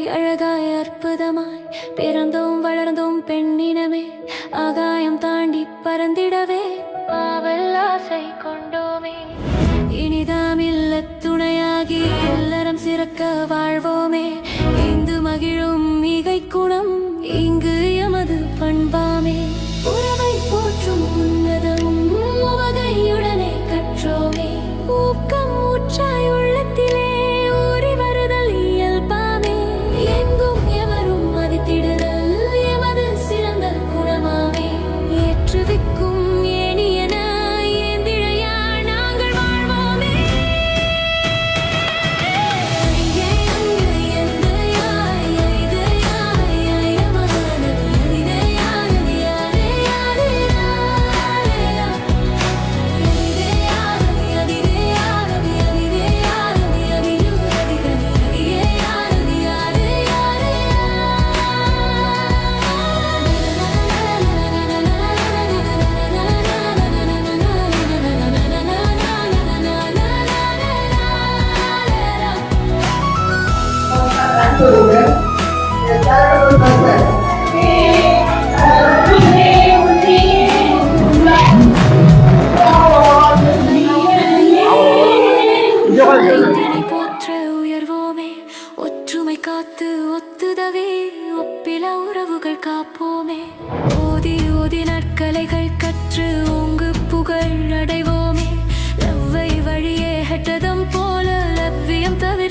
அழகாய் அற்புதமாய் பிறந்தோம் வளர்ந்தோம் பெண்ணினமே ஆகாயம் தாண்டி பறந்திடவே ஆவல் ஆசை கொண்டோமே இனிதாமில்ல துணையாகி இல்லறம் சிறக்க வாழ்வோமே இந்து மகிழும் மிகை குணம் இங்கு எமது பண்பாமே உறவை போற்றும் உன்னதமும் உவகையுடனே கற்றோமே ஊக்கம் ஊற்றாய் உள்ளத்திலே ஊறி வருதல் இயல்பாமே எங்கும் எவரும் மதித்திடுதல் எமது சிறந்த குணமாமே ஏற்றுவிக்கும் ஏனியன ஏந்திழையா நாங்கள் வாழ்வோமே இங்கே அங்கு எந்த யாய் இது யாய் ஐயமானது எதிரே யாரது யாரே யாரே யாரே எதிரே யாரது எதிரே யாரது எதிரே யாரது எதிரே எதிரே யாரது யாரே யாரே ஐந்தினை போற்ற உயர்வோமே ஒற்றுமை காத்து ஒத்துதவே ஒப்பில உறவுகள் காப்போமே ஓதி ஓதி நற்கலைகள் கற்று ஓங்கு புகழ் அடைவோமே லவ்வை வழியே ஹெட்டதம் போல லவ்வியம் தவிர